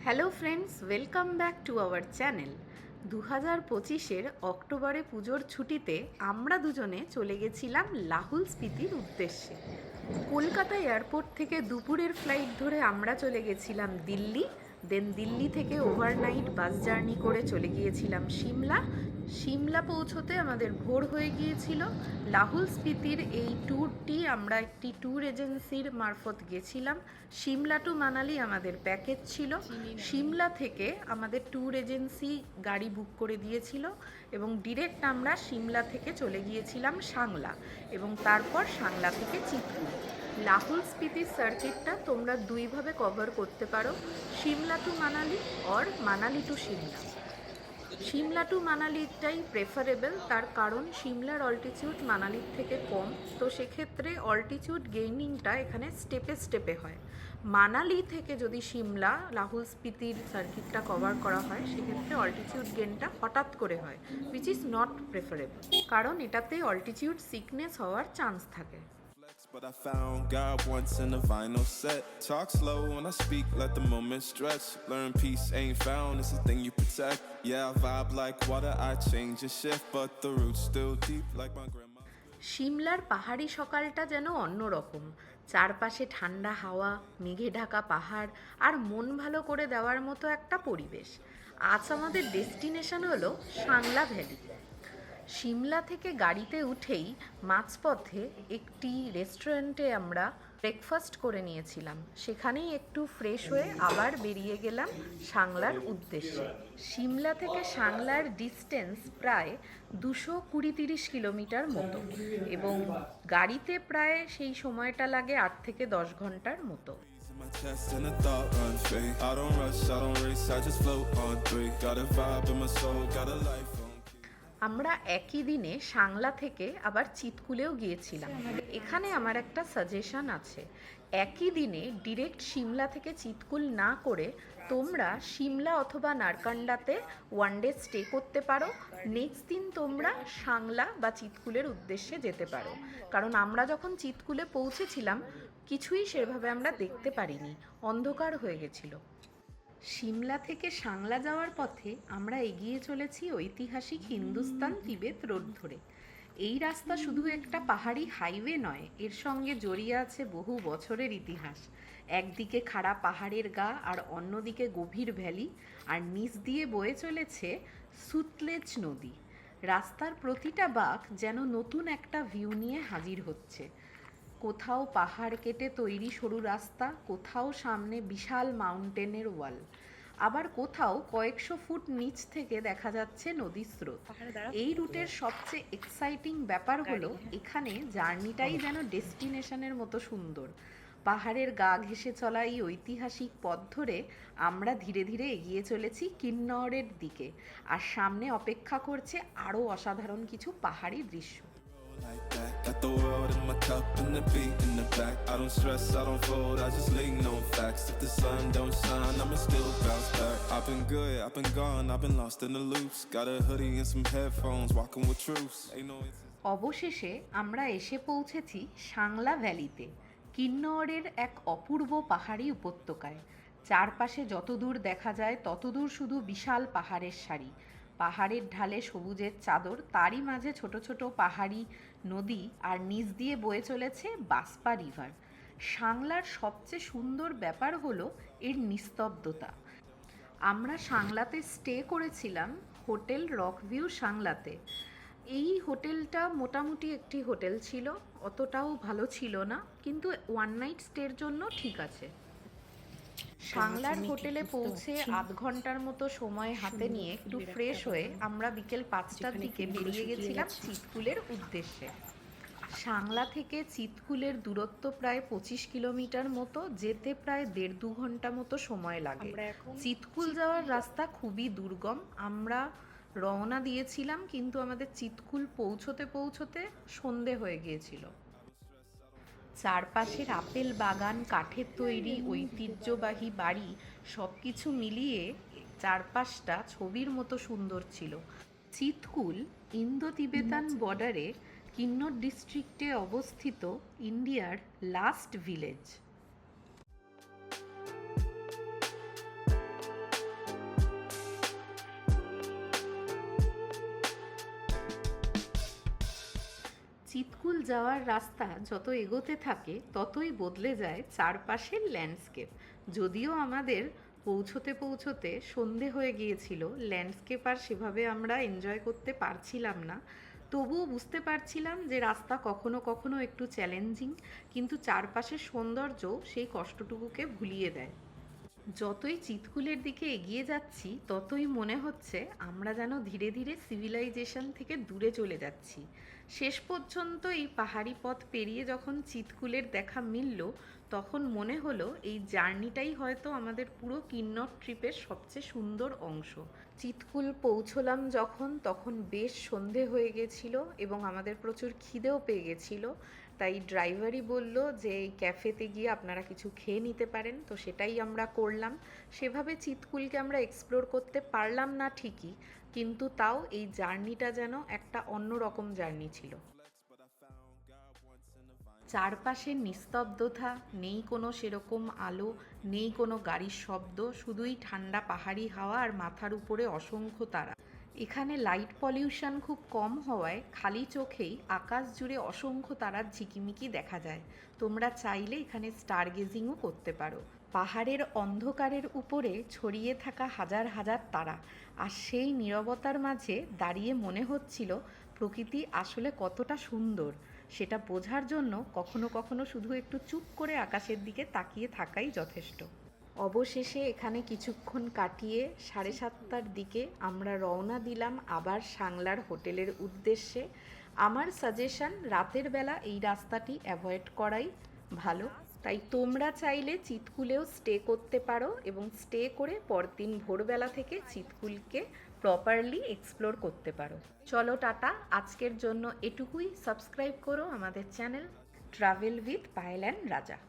Hello friends, welcome back to our channel. 2025-এর অক্টোবরে পুজোর ছুটিতে আমরা দুজনে চলে গেছিলাম লাহুল স্পিতির উদ্দেশ্যে। কলকাতা এয়ারপোর্ট থেকে দুপুরের ফ্লাইট ধরে আমরা চলে গেছিলাম দিল্লি। দিল্লি থেকে ওভারনাইট বাস জার্নি করে চলে গিয়েছিলাম সিমলা। সিমলা পৌঁছতে আমাদের ভোর হয়ে গিয়েছিল। লাহুল স্পিতির এই ট্যুরটি আমরা একটি ট্যুর এজেন্সির মারফত গেছিলাম। সিমলা টু মানালি আমাদের প্যাকেজ ছিল। সিমলা থেকে আমাদের ট্যুর এজেন্সি গাড়ি বুক করে দিয়েছিল এবং ডিরেক্ট আমরা সিমলা থেকে চলে গিয়েছিলাম সাংলা এবং তারপর সাংলা থেকে চিতপুর। লাহুল স্পিতি সার্কিটটা তোমরা দুইভাবে কভার করতে পারো, Shimla to Manali or Manali to Shimla. Shimla to মানালিটাই প্রেফারেবল, তার কারণ সিমলার অল্টিটিউড মানালির থেকে কম, তো সেক্ষেত্রে অল্টিটিউড গেইনিংটা এখানে স্টেপে স্টেপে হয়। মানালি থেকে যদি সিমলা লাহুল স্পিতির সার্কিটটা কভার করা হয় সেক্ষেত্রে অল্টিটিউড গেইনটা হঠাৎ করে হয়, উইচ ইজ নট প্রেফারেবল, কারণ এটাতে অল্টিটিউড সিকনেস হওয়ার চান্স থাকে। But I found God once in a vinyl set. Talk slow when I speak, let the moment stretch. Learn peace ain't found, it's a thing you protect. Yeah, I vibe like water, I change and shift, but the roots still deep like my grandma. সিমলার পাহাড়ি সকালটা যেন অন্যরকম। চারপাশে ঠান্ডা হাওয়া, মেঘে ঢাকা পাহাড় আর মন ভালো করে দেওয়ার মতো একটা পরিবেশ। আজ আমাদের ডেস্টিনেশন হলো সাংলা ভ্যালি। সিমলা থেকে গাড়িতে উঠেই মাঝপথে একটি রেস্টুরেন্টে আমরা ব্রেকফাস্ট করে নিয়েছিলাম। সেখানেই একটু ফ্রেশ হয়ে আবার বেরিয়ে গেলাম সাংলার উদ্দেশ্যে। সিমলা থেকে সাংলার ডিস্টেন্স প্রায় 220-30 কিলোমিটার মতো এবং গাড়িতে প্রায় সেই সময়টা লাগে 8 থেকে 10 ঘন্টার মতো। My chest and a thought run straight. I don't rush, I don't race, I just float on three. Got a vibe in my soul, got a life on. আমরা একই দিনে সাংলা থেকে আবার চিতকুলেও গিয়েছিলাম। এখানে আমার একটা সাজেশন আছে, একই দিনে ডিরেক্ট সিমলা থেকে চিতকুল না করে তোমরা সিমলা অথবা নারকান্ডাতে ওয়ান ডে স্টে করতে পারো। নেক্সট দিন তোমরা সাংলা বা চিতকুলের উদ্দেশ্যে যেতে পারো, কারণ আমরা যখন চিতকুলে পৌঁছেছিলাম কিছুই সেভাবে আমরা দেখতে পারিনি, অন্ধকার হয়ে গেছিল। সিমলা থেকে সাংলা যাওয়ার পথে আমরা এগিয়ে চলেছি ঐতিহাসিক হিন্দুস্তান তিবেত রোড ধরে। এই রাস্তা শুধু একটা পাহাড়ি হাইওয়ে নয়, এর সঙ্গে জড়িয়ে আছে বহু বছরের ইতিহাস। একদিকে খাড়া পাহাড়ের গা আর অন্যদিকে গভীর ভ্যালি, আর নিচ দিয়ে বয়ে চলেছে সুতলেজ নদী। রাস্তার প্রতিটা বাঁক যেন নতুন একটা ভিউ নিয়ে হাজির হচ্ছে। কোথাও পাহাড় কেটে তৈরি সরু রাস্তা, কোথাও সামনে বিশাল মাউন্টেনের ওয়াল, আবার কোথাও কয়েকশো ফুট নিচ থেকে দেখা যাচ্ছে নদীর স্রোত। এই রুটের সবচেয়ে এক্সাইটিং ব্যাপার হলো এখানে জার্নিটাই যেন ডেস্টিনেশনের মতো সুন্দর। পাহাড়ের গা ঘেঁষে চলা এই ঐতিহাসিক পথ ধরে আমরা ধীরে ধীরে এগিয়ে চলেছি কিন্নরের দিকে, আর সামনে অপেক্ষা করছে আরও অসাধারণ কিছু পাহাড়ি দৃশ্য। Like that, got the world in my cup and the beat in the back. I don't stress, I don't fold, I just lean on facts. If the sun don't shine, I'ma still bounce back. I've been good, I've been gone, I've been lost in the loops. Got a hoodie and some headphones, walking with truths. Ain't no অবশেষে আমরা এসে পৌঁছেছি সাংলা ভ্যালিতে, কিন্নরের এক অপূর্ব পাহাড়ি উপত্যকায়। চারপাশে যতদূর দেখা যায় ততদূর শুধু বিশাল পাহাড়ের সারি, পাহাড়ের ঢালে সবুজের চাদর, তারই মাঝে ছোট ছোট পাহাড়ি নদী, আর নিচ দিয়ে বয়ে চলেছে বাসপা রিভার। সাংলার সবচেয়ে সুন্দর ব্যাপার হলো এর নিস্তব্ধতা। আমরা সাংলাতে স্টে করেছিলাম হোটেল রকভিউ সাংলাতে। এই হোটেলটা মোটামুটি একটি হোটেল ছিল, অতটাও ভালো ছিল না, কিন্তু ওয়ান নাইট স্টের জন্য ঠিক আছে। সাংলার হোটেলে পৌঁছে আধ ঘন্টার মতো সময় হাতে নিয়ে একটু ফ্রেশ হয়ে আমরা বিকেল 5টার দিকে বেরিয়ে গেছিলাম চিতকুলের উদ্দেশ্যে। সাংলা থেকে চিতকুলের দূরত্ব প্রায় 25 কিলোমিটার মতো, যেতে প্রায় 1.5-2 ঘন্টা মতো সময় লাগে। চিতকুল যাওয়ার রাস্তা খুবই দুর্গম। আমরা রওনা দিয়েছিলাম কিন্তু আমাদের চিতকুল পৌঁছতে পৌঁছতে সন্ধে হয়ে গিয়েছিল। চারপাশের আপেল বাগান, কাঠের তৈরি ঐতিহ্যবাহী বাড়ি, সব কিছু মিলিয়ে চারপাশটা ছবির মতো সুন্দর ছিল। চিতকুল ইন্দো তিবেতান বর্ডারে কিন্নর ডিস্ট্রিক্টে অবস্থিত ইন্ডিয়ার লাস্ট ভিলেজ। চিৎকুল যাওয়ার রাস্তা যত এগোতে থাকে ততই বদলে যায় চারপাশের ল্যান্ডস্কেপ। যদিও আমাদের পৌঁছতে পৌঁছতে সন্ধে হয়ে গিয়েছিল, ল্যান্ডস্কেপ আর সেভাবে আমরা এনজয় করতে পারছিলাম না। তবুও বুঝতে পারছিলাম যে রাস্তা কখনো কখনো একটু চ্যালেঞ্জিং, কিন্তু চারপাশের সৌন্দর্য সেই কষ্টটুকুকে ভুলিয়ে দেয়। যতই চিৎকুলের দিকে এগিয়ে যাচ্ছি ততই মনে হচ্ছে আমরা যেন ধীরে ধীরে সিভিলাইজেশন থেকে দূরে চলে যাচ্ছি। শেষ পর্যন্ত এই পাহাড়ি পথ পেরিয়ে যখন চিৎকুলের দেখা মিলল, তখন মনে হলো এই জার্নিটাই হয়তো আমাদের পুরো কিন্নর ট্রিপের সবচেয়ে সুন্দর অংশ। চিৎকুল পৌঁছলাম যখন, তখন বেশ সন্ধে হয়ে গেছিল এবং আমাদের প্রচুর খিদেও পেয়ে গেছিল। তাই ড্রাইভারই বলল যে এই ক্যাফেতে গিয়ে আপনারা কিছু খেয়ে নিতে পারেন, তো সেটাই আমরা করলাম। সেভাবে চিৎকুলকে আমরা এক্সপ্লোর করতে পারলাম না ঠিকই, কিন্তু তাও এই জার্নিটা যেন একটা অন্যরকম জার্নি ছিল। চারপাশের নিস্তব্ধতা, নেই কোনো সেরকম আলো, নেই কোনো গাড়ির শব্দ, শুধুই ঠান্ডা পাহাড়ি হাওয়া আর মাথার উপরে অসংখ্য তারা। এখানে লাইট পলিউশন খুব কম হওয়ায় খালি চোখেই আকাশ জুড়ে অসংখ্য তারার ঝিকিমিকি দেখা যায়। তোমরা চাইলে এখানে স্টার গেজিংও করতে পারো। পাহাড়ের অন্ধকারের উপরে ছড়িয়ে থাকা হাজার হাজার তারা, আর সেই নীরবতার মাঝে দাঁড়িয়ে মনে হচ্ছিল প্রকৃতি আসলে কতটা সুন্দর। সেটা বোঝার জন্য কখনো কখনো শুধু একটু চুপ করে আকাশের দিকে তাকিয়ে থাকাই যথেষ্ট। অবশেষে এখানে কিছুক্ষণ কাটিয়ে 7:30টার দিকে আমরা রওনা দিলাম আবার সাংলার হোটেলের উদ্দেশ্যে। আমার সাজেশন, রাতের বেলা এই রাস্তাটি অ্যাভয়েড করাই ভালো। তাই তোমরা চাইলে চিৎকুলেও স্টে করতে পারো এবং স্টে করে পরদিন ভোরবেলা থেকে চিৎকুলকে প্রপারলি এক্সপ্লোর করতে পারো। চলো টাটা, আজকের জন্য এটুকুই। সাবস্ক্রাইব করো আমাদের channel travel with Payel and রাজা।